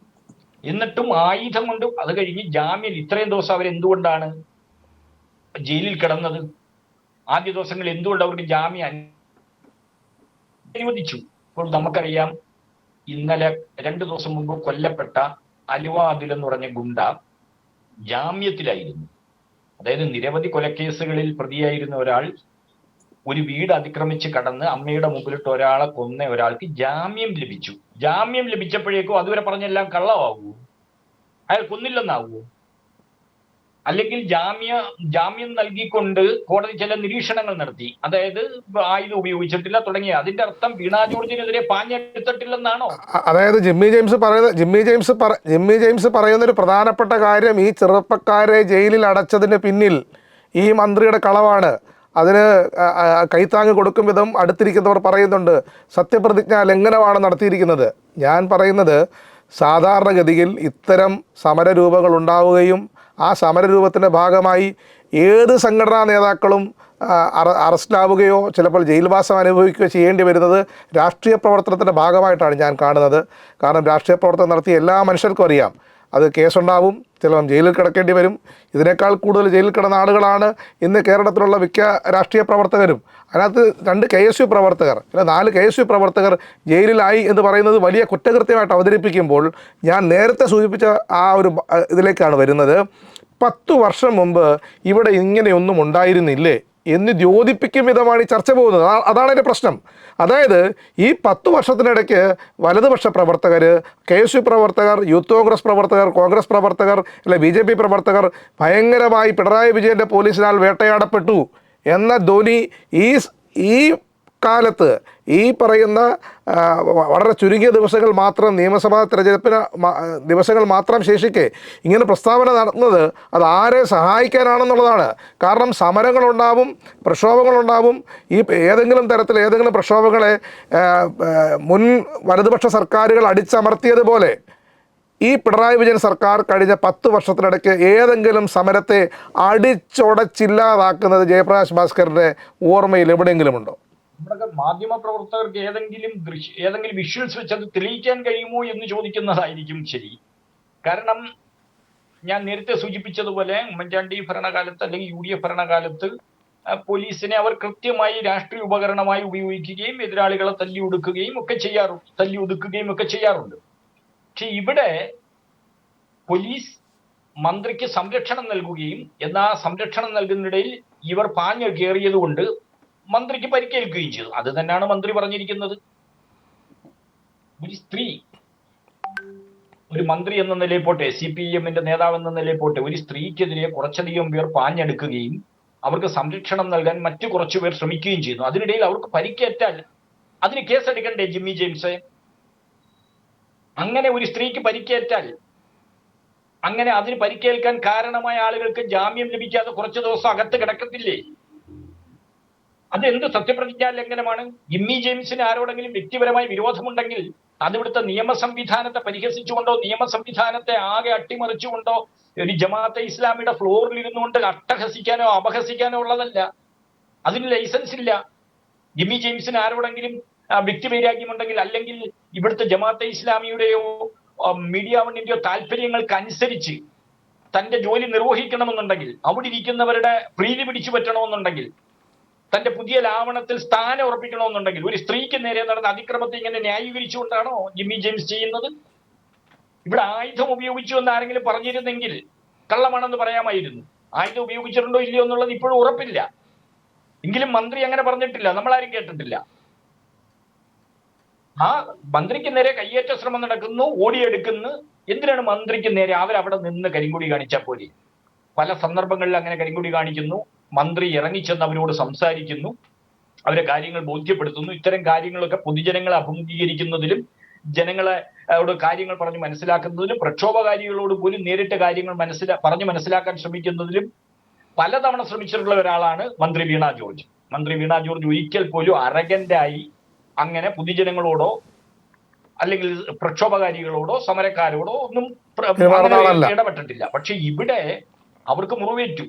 എന്നിട്ടും ആയുധം കൊണ്ട് അത് കഴിഞ്ഞ് ജാമ്യം, ഇത്രയും ദിവസം അവരെന്തുകൊണ്ടാണ് ജയിലിൽ കിടന്നത്? ആദ്യ ദിവസങ്ങളിൽ എന്തുകൊണ്ട് അവർക്ക് ജാമ്യം അനുവദിച്ചു? ഇപ്പോൾ നമുക്കറിയാം, ഇന്നലെ 2 ദിവസം മുമ്പ് കൊല്ലപ്പെട്ട അലുവ അതിൽ എന്ന് പറഞ്ഞ ഗുണ്ട ജാമ്യത്തിലായിരുന്നു. അതായത് നിരവധി കൊലക്കേസുകളിൽ പ്രതിയായിരുന്ന ഒരാൾ ഒരു വീട് അതിക്രമിച്ച് കടന്ന് അമ്മയുടെ മുമ്പിലിട്ട് ഒരാളെ കൊന്ന ഒരാൾക്ക് ജാമ്യം ലഭിച്ചു. ജാമ്യം ലഭിച്ചപ്പോഴേക്കും അതുവരെ പറഞ്ഞെല്ലാം കള്ളമാവൂ? അയാൾ കൊന്നില്ലെന്നാവൂ? അല്ലെങ്കിൽ ജാമ്യം നൽകിക്കൊണ്ട് കോടതി ചില നിരീക്ഷണങ്ങൾ നടത്തി, അതായത് ആയുധം ഉപയോഗിച്ചിട്ടില്ല തുടങ്ങിയ, അതിന്റെ അർത്ഥം വീണ ജോർജിനെതിരെ പാഞ്ഞെടുത്തിട്ടില്ലെന്നാണോ? അതായത് ജിമ്മി ജെയിംസ് പറയുന്ന ഒരു പ്രധാനപ്പെട്ട കാര്യം, ഈ ചെറുപ്പക്കാരെ ജയിലിൽ അടച്ചതിന് പിന്നിൽ ഈ മന്ത്രിയുടെ കളവാണ്. അതിന് കൈത്താങ്ങ് കൊടുക്കും വിധം അടുത്തിരിക്കുന്നവർ പറയുന്നുണ്ട് സത്യപ്രതിജ്ഞ ലംഘനമാണ് നടത്തിയിരിക്കുന്നത്. ഞാൻ പറയുന്നത്, സാധാരണഗതിയിൽ ഇത്തരം സമരരൂപങ്ങൾ ഉണ്ടാവുകയും ആ സമരരൂപത്തിൻ്റെ ഭാഗമായി ഏത് സംഘടനാ നേതാക്കളും അറസ്റ്റിലാവുകയോ ചിലപ്പോൾ ജയിൽവാസം അനുഭവിക്കുകയോ ചെയ്യേണ്ടി വരുന്നത് രാഷ്ട്രീയ പ്രവർത്തനത്തിൻ്റെ ഭാഗമായിട്ടാണ് ഞാൻ കാണുന്നത്. കാരണം രാഷ്ട്രീയ പ്രവർത്തനം നടത്തിയ എല്ലാ മനുഷ്യർക്കും അറിയാം, അത് കേസുണ്ടാവും, ചിലപ്പം ജയിലിൽ കിടക്കേണ്ടി വരും. ഇതിനേക്കാൾ കൂടുതൽ ജയിലിൽ കിടന്ന ആളുകളാണ് ഇന്ന് കേരളത്തിലുള്ള മിക്ക രാഷ്ട്രീയ പ്രവർത്തകരും. അതിനകത്ത് 2 KSU പ്രവർത്തകർ അല്ല 4 KSU പ്രവർത്തകർ ജയിലിലായി എന്ന് പറയുന്നത് വലിയ കുറ്റകൃത്യമായിട്ട് അവതരിപ്പിക്കുമ്പോൾ ഞാൻ നേരത്തെ സൂചിപ്പിച്ച ആ ഒരു ഇതിലേക്കാണ് വരുന്നത്. 10 വർഷം മുമ്പ് ഇവിടെ ഇങ്ങനെയൊന്നും ഉണ്ടായിരുന്നില്ലേ എന്ന് ദ്യോതിപ്പിക്കും വിധമാണ് ഈ ചർച്ച പോകുന്നത്. അതാണ് എൻ്റെ പ്രശ്നം. അതായത് ഈ 10 വർഷത്തിനിടയ്ക്ക് വലതുപക്ഷ പ്രവർത്തകർ, KSU പ്രവർത്തകർ, യൂത്ത് കോൺഗ്രസ് പ്രവർത്തകർ, കോൺഗ്രസ് പ്രവർത്തകർ, അല്ലെ BJP പ്രവർത്തകർ ഭയങ്കരമായി പിണറായി വിജയൻ്റെ പോലീസിനാൽ വേട്ടയാടപ്പെട്ടു എന്ന ധ്വനി ഈ കാലത്ത്, ഈ പറയുന്ന വളരെ ചുരുങ്ങിയ ദിവസങ്ങൾ മാത്രം, നിയമസഭാ തെരഞ്ഞെടുപ്പിന് ദിവസങ്ങൾ മാത്രം ശേഷിക്കെ ഇങ്ങനെ പ്രസ്താവന നടത്തുന്നത് അത് ആരെ സഹായിക്കാനാണെന്നുള്ളതാണ്. കാരണം സമരങ്ങളുണ്ടാവും, പ്രക്ഷോഭങ്ങളുണ്ടാവും. ഈ ഏതെങ്കിലും തരത്തിൽ ഏതെങ്കിലും പ്രക്ഷോഭങ്ങളെ മുൻ വലതുപക്ഷ സർക്കാരുകൾ അടിച്ചമർത്തിയതുപോലെ ഈ പിണറായി വിജയൻ സർക്കാർ കഴിഞ്ഞ 10 വർഷത്തിനിടയ്ക്ക് ഏതെങ്കിലും സമരത്തെ അടിച്ചൊടച്ചില്ലാതാക്കുന്നത് ജയപ്രകാശ് ഭാസ്കറിൻ്റെ ഓർമ്മയിൽ എവിടെയെങ്കിലും ഉണ്ടോ? നമ്മുടെ മാധ്യമ പ്രവർത്തകർക്ക് ഏതെങ്കിലും വിഷ്വൽസ് വെച്ച് അത് തെളിയിക്കാൻ കഴിയുമോ എന്ന് ചോദിക്കുന്നതായിരിക്കും ശരി. കാരണം ഞാൻ നേരത്തെ സൂചിപ്പിച്ചതുപോലെ ഉമ്മൻചാണ്ടി ഭരണകാലത്ത് അല്ലെങ്കിൽ UDF ഭരണകാലത്ത് പോലീസിനെ അവർ കൃത്യമായി രാഷ്ട്രീയ ഉപകരണമായി ഉപയോഗിക്കുകയും എതിരാളികളെ തല്ലി ഒതുക്കുകയും ഒക്കെ ചെയ്യാറുണ്ട്. പക്ഷെ ഇവിടെ പോലീസ് മന്ത്രിക്ക് സംരക്ഷണം നൽകുകയും എന്നാൽ സംരക്ഷണം നൽകുന്നതിനിടയിൽ ഇവർ പാഞ്ഞു കയറിയത് കൊണ്ട് മന്ത്രിക്ക് പരിക്കേൽക്കുകയും ചെയ്തു. അത് തന്നെയാണ് മന്ത്രി പറഞ്ഞിരിക്കുന്നത്. ഒരു സ്ത്രീ, ഒരു മന്ത്രി എന്ന നിലയിൽ പോട്ടെ, CPM-ന്റെ നേതാവ് എന്ന നിലയിൽ പോട്ടെ, ഒരു സ്ത്രീക്കെതിരെ കുറച്ചധികം പേർ പാഞ്ഞെടുക്കുകയും അവർക്ക് സംരക്ഷണം നൽകാൻ മറ്റു കുറച്ചുപേർ ശ്രമിക്കുകയും ചെയ്യുന്നു. അതിനിടയിൽ അവർക്ക് പരിക്കേറ്റാൽ അതിന് കേസെടുക്കണ്ടേ ജിമ്മി ജെയിംസ്? അങ്ങനെ ഒരു സ്ത്രീക്ക് പരിക്കേറ്റാൽ, അങ്ങനെ അതിന് പരിക്കേൽക്കാൻ കാരണമായ ആളുകൾക്ക് ജാമ്യം ലഭിക്കാതെ കുറച്ചു ദിവസം അകത്ത് കിടക്കത്തില്ലേ? അതെന്ത് സത്യപ്രതിജ്ഞാ ലംഘനമാണ്? ജിമ്മി ജെയിംസിന് ആരോടെങ്കിലും വ്യക്തിപരമായി വിരോധമുണ്ടെങ്കിൽ അത് ഇവിടുത്തെ നിയമ സംവിധാനത്തെ പരിഹസിച്ചുകൊണ്ടോ നിയമ സംവിധാനത്തെ ആകെ അട്ടിമറിച്ചുകൊണ്ടോ ഒരു ജമാഅത്തെ ഇസ്ലാമിയുടെ ഫ്ലോറിൽ ഇരുന്നുകൊണ്ട് അട്ടഹസിക്കാനോ അപഹസിക്കാനോ ഉള്ളതല്ല. അതിന് ലൈസൻസ് ഇല്ല. ജിമ്മി ജെയിംസിന് ആരോടെങ്കിലും വ്യക്തിവൈരാഗ്യമുണ്ടെങ്കിൽ, അല്ലെങ്കിൽ ഇവിടുത്തെ ജമാഅത്തെ ഇസ്ലാമിയുടെയോ മീഡിയ വണ്ണിന്റെയോ താല്പര്യങ്ങൾക്കനുസരിച്ച് തന്റെ ജോലി നിർവഹിക്കണമെന്നുണ്ടെങ്കിൽ, അവിടെ ഇരിക്കുന്നവരുടെ പ്രീതി പിടിച്ചു പറ്റണമെന്നുണ്ടെങ്കിൽ, തന്റെ പുതിയ ലാവണത്തിൽ സ്ഥാനം ഉറപ്പിക്കണമെന്നുണ്ടെങ്കിൽ, ഒരു സ്ത്രീക്ക് നേരെ നടന്ന അതിക്രമത്തെ ഇങ്ങനെ ന്യായീകരിച്ചുകൊണ്ടാണോ ജിമ്മി ജെയിംസ് ചെയ്യുന്നത്? ഇവിടെ ആയുധം ഉപയോഗിച്ചു എന്ന് ആരെങ്കിലും പറഞ്ഞിരുന്നെങ്കിൽ കള്ളമാണെന്ന് പറയാമായിരുന്നു. ആയുധം ഉപയോഗിച്ചിട്ടുണ്ടോ ഇല്ലയോ എന്നുള്ളത് ഇപ്പോഴും ഉറപ്പില്ല. എങ്കിലും മന്ത്രി അങ്ങനെ പറഞ്ഞിട്ടില്ല, നമ്മളാരും കേട്ടിട്ടില്ല. ആ മന്ത്രിക്ക് നേരെ കയ്യേറ്റ ശ്രമം നടക്കുന്നു, ഓടിയെടുക്കുന്നു. എന്തിനാണ് മന്ത്രിക്ക് നേരെ? അവരവിടെ നിന്ന് കരിങ്കൊടി കാണിച്ചാൽ പോലെ. പല സന്ദർഭങ്ങളിൽ അങ്ങനെ കരിങ്കൊടി കാണിക്കുന്നു. മന്ത്രി ഇറങ്ങിച്ചെന്ന് അവരോട് സംസാരിക്കുന്നു, അവരെ കാര്യങ്ങൾ ബോധ്യപ്പെടുത്തുന്നു. ഇത്തരം കാര്യങ്ങളൊക്കെ പൊതുജനങ്ങളെ അഭിമുഖീകരിക്കുന്നതിലും ജനങ്ങളെ കാര്യങ്ങൾ പറഞ്ഞ് മനസ്സിലാക്കുന്നതിലും പ്രക്ഷോഭകാരികളോട് പോലും നേരിട്ട് കാര്യങ്ങൾ പറഞ്ഞ് മനസ്സിലാക്കാൻ ശ്രമിക്കുന്നതിലും പലതവണ ശ്രമിച്ചിട്ടുള്ള ഒരാളാണ് മന്ത്രി വീണ ജോർജ്. മന്ത്രി വീണ ജോർജ് ഒരിക്കൽ പോലും അറഗന്റായി അങ്ങനെ പൊതുജനങ്ങളോടോ അല്ലെങ്കിൽ പ്രക്ഷോഭകാരികളോടോ സമരക്കാരോടോ ഒന്നും ഇടപെട്ടിട്ടില്ല. പക്ഷെ ഇവിടെ അവർക്ക് മുറിവേറ്റു.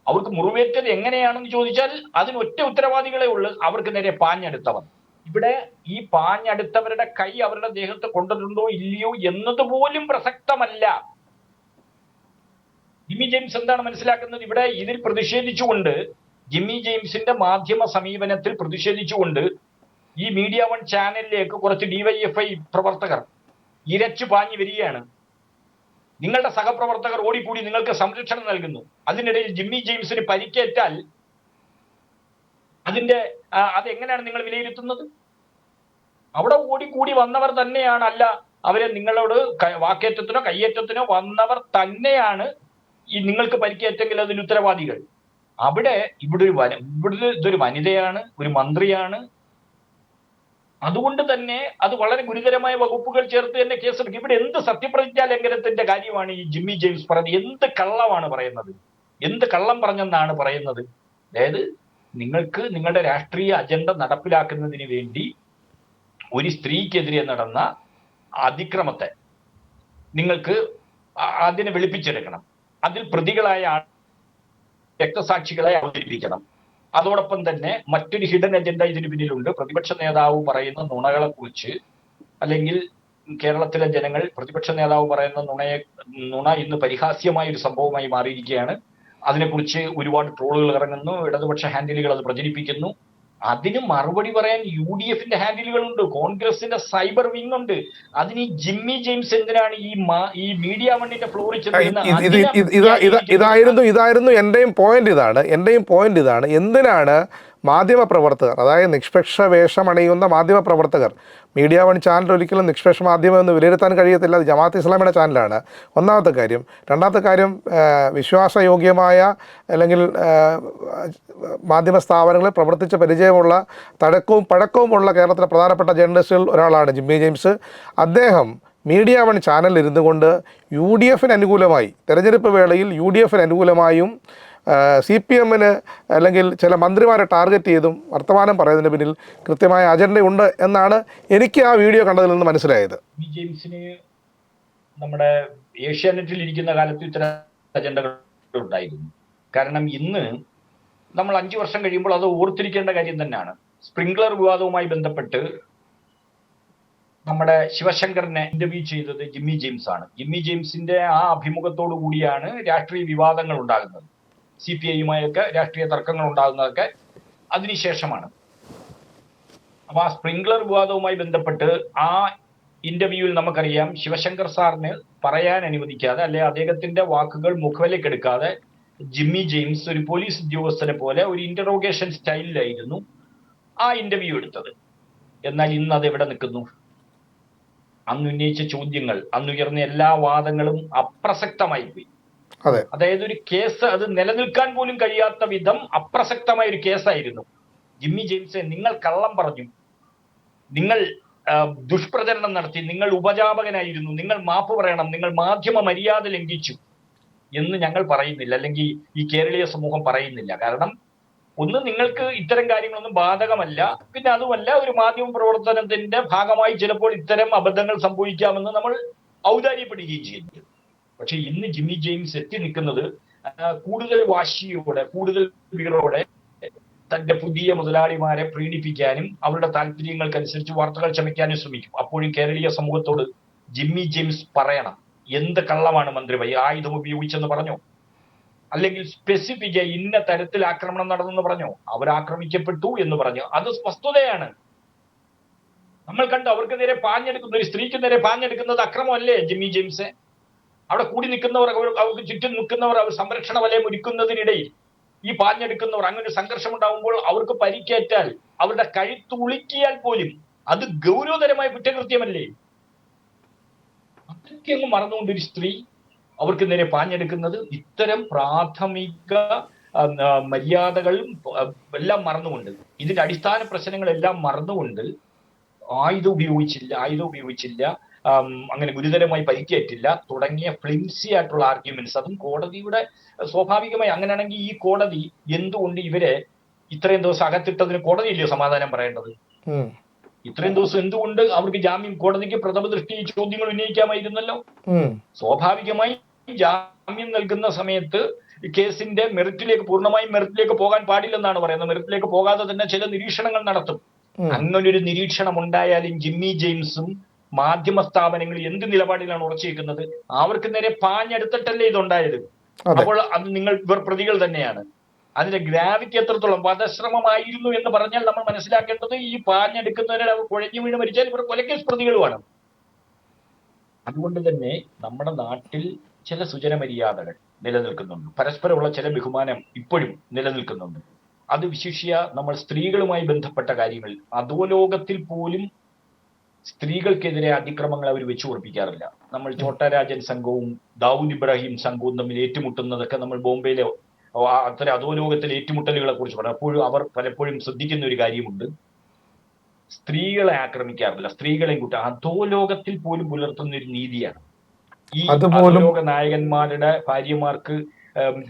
അവർക്ക് മുറിവേറ്റത് എങ്ങനെയാണെന്ന് ചോദിച്ചാൽ അതിന് ഒറ്റ ഉത്തരവാദികളെ ഉള്ളൂ, അവർക്ക് നേരെ പാഞ്ഞെടുത്തവർ. ഇവിടെ ഈ പാഞ്ഞെടുത്തവരുടെ കൈ അവരുടെ ദേഹത്ത് കൊണ്ടിട്ടുണ്ടോ ഇല്ലയോ എന്നതുപോലും പ്രസക്തമല്ല. ജിമ്മി ജെയിംസ് എന്താണ് മനസ്സിലാക്കുന്നത്? ഇവിടെ ഇതിൽ പ്രതിഷേധിച്ചുകൊണ്ട്, ജിമ്മി ജെയിംസിന്റെ മാധ്യമ സമീപനത്തിൽ പ്രതിഷേധിച്ചുകൊണ്ട് ഈ മീഡിയ വൺ ചാനലിലേക്ക് കുറച്ച് DYFI പ്രവർത്തകർ ഇരച്ചു പാഞ്ഞു വരികയാണ്. നിങ്ങളുടെ സഹപ്രവർത്തകർ ഓടിക്കൂടി നിങ്ങൾക്ക് സംരക്ഷണം നൽകുന്നു. അതിനിടയിൽ ജിമ്മി ജെയിംസിന് പരിക്കേറ്റാൽ അതെങ്ങനെയാണ് നിങ്ങൾ വിലയിരുത്തുന്നത്? അവിടെ ഓടിക്കൂടി വന്നവർ തന്നെയാണ്, അല്ല അവരെ നിങ്ങളോട് വാക്കേറ്റത്തിനോ കയ്യേറ്റത്തിനോ വന്നവർ തന്നെയാണ് ഈ നിങ്ങൾക്ക് പരിക്കേറ്റെങ്കിൽ അതിന് ഉത്തരവാദികൾ. ഇവിടെ ഇതൊരു വനിതയാണ്, ഒരു മന്ത്രിയാണ്. അതുകൊണ്ട് തന്നെ അത് വളരെ ഗുരുതരമായ വകുപ്പുകൾ ചേർത്ത് തന്നെ കേസെടുക്കും. ഇവിടെ എന്ത് സത്യപ്രതിജ്ഞാ ലംഘനത്തിന്റെ കാര്യമാണ് ഈ ജിമ്മി ജെയിംസ് പറയുന്നത്? എന്ത് കള്ളമാണ് പറയുന്നത്? എന്ത് കള്ളം പറഞ്ഞെന്നാണ് പറയുന്നത്? അതായത് നിങ്ങൾക്ക് നിങ്ങളുടെ രാഷ്ട്രീയ അജണ്ട നടപ്പിലാക്കുന്നതിന് വേണ്ടി ഒരു സ്ത്രീക്കെതിരെ നടന്ന അതിക്രമത്തെ നിങ്ങൾക്ക് അതിനെ വെളുപ്പിച്ചെടുക്കണം. അതിൽ പ്രതികളായ രക്തസാക്ഷികളെ അവതരിപ്പിക്കണം. അതോടൊപ്പം തന്നെ മറ്റൊരു ഹിഡൻ അജണ്ട ഇതിന് പിന്നിലുണ്ട്. പ്രതിപക്ഷ നേതാവ് പറയുന്ന നുണകളെ കുറിച്ച്, അല്ലെങ്കിൽ കേരളത്തിലെ ജനങ്ങൾ പ്രതിപക്ഷ നേതാവ് പറയുന്ന നുണ ഇന്ന് പരിഹാസ്യമായ ഒരു സംഭവമായി മാറിയിരിക്കുകയാണ്. അതിനെക്കുറിച്ച് ഒരുപാട് ട്രോളുകൾ ഇറങ്ങുന്നു, ഇടതുപക്ഷ ഹാൻഡിലുകൾ അത് പ്രചരിപ്പിക്കുന്നു. അതിന് മറുപടി പറയാൻ UDF-ന്റെ ഹാൻഡിലുകളുണ്ട്, കോൺഗ്രസിന്റെ സൈബർ വിങ് ഉണ്ട്. അതിന് ഈ ജിമ്മി ജെയിംസ് എന്തിനാണ് ഈ മീഡിയ വണ്ണിന്റെ ഫ്ലോറിൽ ഇതായിരുന്നു എന്റെയും പോയിന്റ് ഇതാണ്. എന്തിനാണ് മാധ്യമപ്രവർത്തകർ, അതായത് നിഷ്പക്ഷ വേഷമണിയുന്ന മാധ്യമപ്രവർത്തകർ, മീഡിയ വൺ ചാനൽ ഒരിക്കലും നിഷ്പക്ഷ മാധ്യമം എന്ന് വിലയിരുത്താൻ കഴിയത്തില്ല. അത് ജമാഅത്ത് ഇസ്ലാമിയുടെ ചാനലാണ്, ഒന്നാമത്തെ കാര്യം. രണ്ടാമത്തെ കാര്യം, വിശ്വാസയോഗ്യമായ അല്ലെങ്കിൽ മാധ്യമ സ്ഥാപനങ്ങളിൽ പ്രവർത്തിച്ച പരിചയമുള്ള തഴക്കവും പഴക്കവുമുള്ള കേരളത്തിലെ പ്രധാനപ്പെട്ട ജേർണലിസ്റ്റുകൾ ഒരാളാണ് ജിമ്മി ജെയിംസ്. അദ്ദേഹം മീഡിയ വൺ ചാനലിൽ ഇരുന്നു കൊണ്ട് UDF-ന് അനുകൂലമായി, തെരഞ്ഞെടുപ്പ് വേളയിൽ UDF-ന് അനുകൂലമായും CPM-ന് അല്ലെങ്കിൽ ചില മന്ത്രിമാരെ ടാർഗറ്റ് ചെയ്തും വർത്തമാനം പറയുന്നതിന് പിന്നിൽ കൃത്യമായ അജണ്ടയുണ്ട് എന്നാണ് എനിക്ക് ആ വീഡിയോ കണ്ടതിൽ നിന്ന് മനസ്സിലായത്. ജെയിംസിന് നമ്മുടെ ഏഷ്യാനെറ്റിൽ ഇരിക്കുന്ന കാലത്ത് ഇത്തരം അജണ്ടകൾ ഉണ്ടായിരുന്നു. കാരണം ഇന്ന് നമ്മൾ 5 വർഷം കഴിയുമ്പോൾ അത് ഓർത്തിരിക്കേണ്ട കാര്യം തന്നെയാണ്. സ്പ്രിംഗ്ലർ വിവാദവുമായി ബന്ധപ്പെട്ട് നമ്മുടെ ശിവശങ്കറിനെ ഇന്റർവ്യൂ ചെയ്തത് ജിമ്മി ജെയിംസ് ആണ്. ജിമ്മി ജെയിംസിന്റെ ആ അഭിമുഖത്തോടു കൂടിയാണ് രാഷ്ട്രീയ വിവാദങ്ങൾ ഉണ്ടാകുന്നത്. CPI-യുമായൊക്കെ രാഷ്ട്രീയ തർക്കങ്ങൾ ഉണ്ടാകുന്നതൊക്കെ അതിനുശേഷമാണ്. അപ്പൊ ആ സ്പ്രിംഗ്ലർ വിവാദവുമായി ബന്ധപ്പെട്ട് ആ ഇന്റർവ്യൂവിൽ നമുക്കറിയാം, ശിവശങ്കർ സാറിന് പറയാൻ അനുവദിക്കാതെ, അല്ലെ അദ്ദേഹത്തിന്റെ വാക്കുകൾ മുഖവിലേക്കെടുക്കാതെ ജിമ്മി ജെയിംസ് ഒരു പോലീസ് ഉദ്യോഗസ്ഥനെ പോലെ ഒരു ഇന്ററോഗേഷൻ സ്റ്റൈലിലായിരുന്നു ആ ഇന്റർവ്യൂ എടുത്തത്. എന്നാൽ ഇന്ന് അത് എവിടെ നിൽക്കുന്നു? അന്ന് ഉന്നയിച്ച ചോദ്യങ്ങൾ, അന്നുയർന്ന എല്ലാ വാദങ്ങളും അപ്രസക്തമായി പോയി. അതായത് ഒരു കേസ് അത് നിലനിൽക്കാൻ പോലും കഴിയാത്ത വിധം അപ്രസക്തമായ ഒരു കേസായിരുന്നു. ജിമ്മി ജെയിംസ്, നിങ്ങൾ കള്ളം പറഞ്ഞു, നിങ്ങൾ ദുഷ്പ്രചരണം നടത്തി, നിങ്ങൾ ഉപജാപകനായിരുന്നു, നിങ്ങൾ മാപ്പ് പറയണം, നിങ്ങൾ മാധ്യമ മര്യാദ ലംഘിച്ചു എന്ന് ഞങ്ങൾ പറയുന്നില്ല, അല്ലെങ്കിൽ ഈ കേരളീയ സമൂഹം പറയുന്നില്ല. കാരണം ഒന്ന്, നിങ്ങൾക്ക് ഇത്തരം കാര്യങ്ങളൊന്നും ബാധകമല്ല. പിന്നെ അതുമല്ല, ഒരു മാധ്യമ പ്രവർത്തനത്തിന്റെ ഭാഗമായി ചിലപ്പോൾ ഇത്തരം അബദ്ധങ്ങൾ സംഭവിക്കാമെന്ന് നമ്മൾ ഔദാര്യപ്പെടുകയും ചെയ്യുന്നു. പക്ഷെ ഇന്ന് ജിമ്മി ജെയിംസ് എത്തി നിൽക്കുന്നത് കൂടുതൽ വാശിയോടെ, കൂടുതൽ വീറോടെ തന്റെ പുതിയ മുതലാളിമാരെ പ്രീണിപ്പിക്കാനും അവരുടെ താല്പര്യങ്ങൾക്കനുസരിച്ച് വാർത്തകൾ ചമയ്ക്കാനും ശ്രമിക്കും. അപ്പോഴും കേരളീയ സമൂഹത്തോട് ജിമ്മി ജെയിംസ് പറയണം, എന്ത് കള്ളമാണ് മന്ത്രി ആയുധം ഉപയോഗിച്ചെന്ന് പറഞ്ഞോ, അല്ലെങ്കിൽ സ്പെസിഫിക് ഇന്ന തരത്തിൽ ആക്രമണം നടന്നെന്ന് പറഞ്ഞോ, അവരാക്രമിക്കപ്പെട്ടു എന്ന് പറഞ്ഞു, അത് വസ്തുതയാണ്. നമ്മൾ കണ്ടു, അവർക്ക് നേരെ പാഞ്ഞെടുക്കുന്ന, ഒരു സ്ത്രീക്ക് നേരെ പാഞ്ഞെടുക്കുന്നത് അക്രമമല്ലേ ജിമ്മി ജെയിംസ്? അവിടെ കൂടി നിൽക്കുന്നവർ, അവർക്ക് ചുറ്റും നിൽക്കുന്നവർ, അവർ സംരക്ഷണ വലയം ഒരുക്കുന്നതിനിടയിൽ ഈ പാഞ്ഞെടുക്കുന്നവർ, അങ്ങനെ ഒരു സംഘർഷം ഉണ്ടാകുമ്പോൾ അവർക്ക് പരിക്കേറ്റാൽ, അവരുടെ കഴുത്ത് ഉളുക്കിയാൽ പോലും അത് ഗൗരവതരമായ കുറ്റകൃത്യമല്ലേ? അതൊക്കെ അങ്ങ് മറന്നുകൊണ്ട് ഒരു സ്ത്രീ അവർക്ക് നേരെ പാഞ്ഞെടുക്കുന്നത്, ഇത്തരം പ്രാഥമിക മര്യാദകളും എല്ലാം മറന്നുകൊണ്ട്, ഇതിന്റെ അടിസ്ഥാന പ്രശ്നങ്ങളെല്ലാം മറന്നുകൊണ്ട് ആയുധം ഉപയോഗിച്ചില്ല, അങ്ങനെ ഗുരുതരമായി പരിക്കേറ്റില്ല തുടങ്ങിയ ഫ്ലിംസി ആയിട്ടുള്ള ആർഗ്യുമെന്റ്സ്, അതും കോടതിയുടെ സ്വാഭാവികമായി. അങ്ങനെയാണെങ്കിൽ ഈ കോടതി എന്തുകൊണ്ട് ഇവരെ ഇത്രയും ദിവസം അകത്തിട്ടതിന് കോടതിയില്ലയോ സമാധാനം പറയേണ്ടത്? ഇത്രയും ദിവസം എന്തുകൊണ്ട് അവർക്ക് ജാമ്യം, കോടതിക്ക് പ്രഥമ ദൃഷ്ടി ചോദ്യങ്ങൾ ഉന്നയിക്കാമായിരുന്നല്ലോ. സ്വാഭാവികമായി ജാമ്യം നൽകുന്ന സമയത്ത് കേസിന്റെ പൂർണ്ണമായും മെറിറ്റിലേക്ക് പോകാൻ പാടില്ലെന്നാണ് പറയുന്നത്. മെറിറ്റിലേക്ക് പോകാതെ തന്നെ ചില നിരീക്ഷണങ്ങൾ നടത്തും. അങ്ങനൊരു നിരീക്ഷണം ഉണ്ടായാലും ജിമ്മി ജെയിംസും മാധ്യമ സ്ഥാപനങ്ങളിൽ എന്ത് നിലപാടിലാണ് ഉറച്ചിരിക്കുന്നത്? അവർക്ക് നേരെ പാഞ്ഞെടുത്തിട്ടല്ലേ ഇതുണ്ടായത്. അപ്പോൾ അത് ഇവർ പ്രതികൾ തന്നെയാണ്. അതിന്റെ ഗ്രാവിറ്റി എത്രത്തോളം, വധശ്രമമായിരുന്നു എന്ന് പറഞ്ഞാൽ നമ്മൾ മനസ്സിലാക്കേണ്ടത്, ഈ പാഞ്ഞെടുക്കുന്നവരെ കുഴഞ്ഞു വീണ് മരിച്ചാൽ ഇവർ കൊലക്കേസ് പ്രതികളുമാണ്. അതുകൊണ്ട് തന്നെ നമ്മുടെ നാട്ടിൽ ചില സുജനമര്യാദകൾ നിലനിൽക്കുന്നുണ്ട്, പരസ്പരമുള്ള ചില ബഹുമാനം ഇപ്പോഴും നിലനിൽക്കുന്നുണ്ട്. അത് വിശിഷ്യ നമ്മൾ സ്ത്രീകളുമായി ബന്ധപ്പെട്ട കാര്യങ്ങൾ, അധോലോകത്തിൽ പോലും സ്ത്രീകൾക്കെതിരെ അതിക്രമങ്ങൾ അവർ വെച്ചു ഉറപ്പിക്കാറില്ല. നമ്മൾ ചോട്ടാരാജൻ സംഘവും ദാവൂദ് ഇബ്രാഹിം സംഘവും തമ്മിൽ ഏറ്റുമുട്ടുന്നതൊക്കെ നമ്മൾ ബോംബെയിലെ അത്തരം അധോലോകത്തിലെ ഏറ്റുമുട്ടലുകളെ കുറിച്ച് പറഞ്ഞു. അപ്പോഴും അവർ പലപ്പോഴും ശ്രദ്ധിക്കുന്ന ഒരു കാര്യമുണ്ട്, സ്ത്രീകളെ ആക്രമിക്കാറില്ല. സ്ത്രീകളെയും കൂട്ടി അധോലോകത്തിൽ പോലും പുലർത്തുന്ന ഒരു നീതിയാണ് ഈ അധോലോക നായകന്മാരുടെ ഭാര്യമാർക്ക്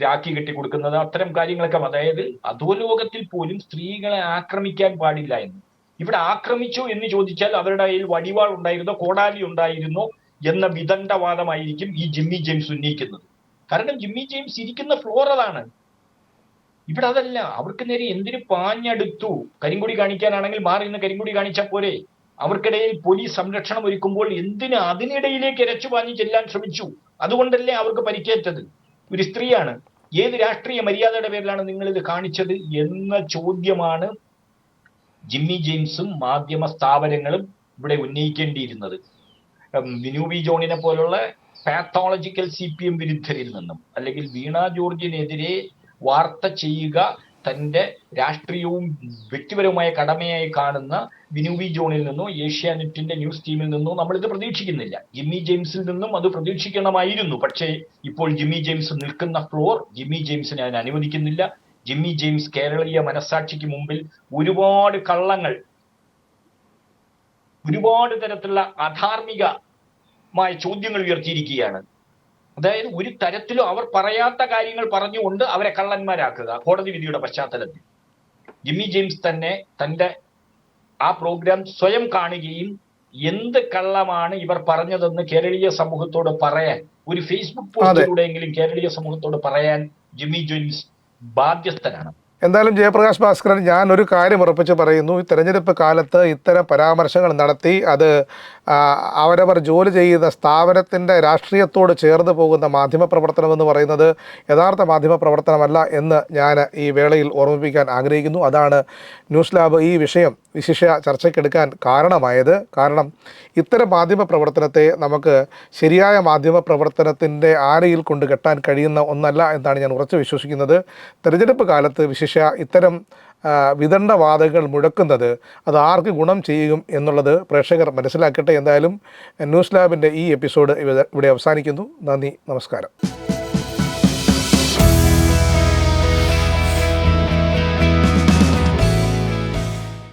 രാഖി കെട്ടി കൊടുക്കുന്നത്, അത്തരം കാര്യങ്ങളൊക്കെ. അതായത് അധോലോകത്തിൽ പോലും സ്ത്രീകളെ ആക്രമിക്കാൻ പാടില്ല എന്ന്. ഇവിടെ ആക്രമിച്ചു എന്ന് ചോദിച്ചാൽ അവരുടെ കയ്യിൽ വടിവാൾ ഉണ്ടായിരുന്നോ കോടാലി ഉണ്ടായിരുന്നോ എന്ന വിദണ്ഡവാദമായിരിക്കും ഈ ജിമ്മി ജെയിംസ് ഉന്നയിക്കുന്നത്. കാരണം ജിമ്മി ജെയിംസ് ഇരിക്കുന്ന ഫ്ലോർ അതാണ്. ഇവിടെ അതല്ല. അവർക്ക് നേരെ എന്തിനു പാഞ്ഞെടുത്തു? കരിങ്കൊടി കാണിക്കാനാണെങ്കിൽ മാറി നിന്ന് കരിങ്കൊടി കാണിച്ചാൽ പോരെ? അവർക്കിടയിൽ പോലീസ് സംരക്ഷണം ഒരുക്കുമ്പോൾ എന്തിന് അതിനിടയിലേക്ക് ഇരച്ചു പാഞ്ഞു ചെല്ലാൻ ശ്രമിച്ചു? അതുകൊണ്ടല്ലേ അവർക്ക് പരിക്കേറ്റത്. ഒരു സ്ത്രീയാണ്. ഏത് രാഷ്ട്രീയ മര്യാദയുടെ പേരിലാണ് നിങ്ങൾ ഇത് കാണിച്ചത് എന്ന ചോദ്യമാണ് ജിമ്മി ജെയിംസും മാധ്യമ സ്ഥാപനങ്ങളും ഇവിടെ ഉന്നയിക്കേണ്ടിയിരുന്നത്. വിനു വി ജോണിനെ പോലുള്ള പാത്തോളജിക്കൽ CPM വിരുദ്ധരിൽ നിന്നും, അല്ലെങ്കിൽ വീണ ജോർജിനെതിരെ വാർത്ത ചെയ്യുക തന്റെ രാഷ്ട്രീയവും വ്യക്തിപരവുമായ കടമയായി കാണുന്ന വിനു വി ജോണിൽ നിന്നോ ഏഷ്യാനെറ്റിന്റെ ന്യൂസ് ടീമിൽ നിന്നോ നമ്മളിത് പ്രതീക്ഷിക്കുന്നില്ല. ജിമ്മി ജെയിംസിൽ നിന്നും അത് പ്രതീക്ഷിക്കണമായിരുന്നു. പക്ഷേ ഇപ്പോൾ ജിമ്മി ജെയിംസ് നിൽക്കുന്ന ഫ്ലോർ ജിമ്മി ജെയിംസിനെ അതിന് അനുവദിക്കുന്നില്ല. ജിമ്മി ജെയിംസ് കേരളീയ മനസ്സാക്ഷിക്ക് മുമ്പിൽ ഒരുപാട് കള്ളങ്ങൾ, ഒരുപാട് തരത്തിലുള്ള അധാർമികമായ ചോദ്യങ്ങൾ ഉയർത്തിയിരിക്കുകയാണ്. അതായത് ഒരു തരത്തിലും അവർ പറയാത്ത കാര്യങ്ങൾ പറഞ്ഞുകൊണ്ട് അവരെ കള്ളന്മാരാക്കുക കോടതി വിധിയുടെ പശ്ചാത്തലത്തിൽ. ജിമ്മി ജെയിംസ് തന്നെ തന്റെ ആ പ്രോഗ്രാം സ്വയം കാണുകയും എന്ത് കള്ളമാണ് ഇവർ പറഞ്ഞതെന്ന് കേരളീയ സമൂഹത്തോട് പറയാൻ, ഒരു ഫേസ്ബുക്ക് പോസ്റ്റിലൂടെയെങ്കിലും കേരളീയ സമൂഹത്തോട് പറയാൻ ജിമ്മി ജെയിംസ് ബാധ്യസ്ഥനാണ്. എന്തായാലും ജയപ്രകാശ് ഭാസ്കരൻ, ഞാൻ ഒരു കാര്യം ഉറപ്പിച്ച് പറയുന്നു, ഈ തെരഞ്ഞെടുപ്പ് കാലത്ത് ഇത്തരം പരാമർശങ്ങൾ നടത്തി അത് അവരവർ ജോലി ചെയ്യുന്ന സ്ഥാപനത്തിൻ്റെ രാഷ്ട്രീയത്തോട് ചേർന്ന് പോകുന്ന മാധ്യമപ്രവർത്തനം എന്ന് പറയുന്നത് യഥാർത്ഥ മാധ്യമപ്രവർത്തനമല്ല എന്ന് ഞാൻ ഈ വേളയിൽ ഓർമ്മിപ്പിക്കാൻ ആഗ്രഹിക്കുന്നു. അതാണ് ന്യൂസ് ലാബ് ഈ വിഷയം വിശിഷ്യ ചർച്ചയ്ക്കെടുക്കാൻ കാരണമായത്. കാരണം ഇത്തരം മാധ്യമപ്രവർത്തനത്തെ നമുക്ക് ശരിയായ മാധ്യമപ്രവർത്തനത്തിൻ്റെ ആരയിൽ കൊണ്ട് കെട്ടാൻ കഴിയുന്ന ഒന്നല്ല എന്നാണ് ഞാൻ ഉറച്ചു വിശ്വസിക്കുന്നത്. തെരഞ്ഞെടുപ്പ് കാലത്ത് വിശിഷ്യ ഇത്തരം വിദണ്ഡവാദങ്ങൾ മുഴക്കുന്നത് അത് ആർക്ക് ഗുണം ചെയ്യും എന്നുള്ളത് പ്രേക്ഷകർ മനസ്സിലാക്കട്ടെ. എന്തായാലും ന്യൂസ് ലാബിൻ്റെ ഈ എപ്പിസോഡ് ഇവിടെ അവസാനിക്കുന്നു. നന്ദി, നമസ്കാരം.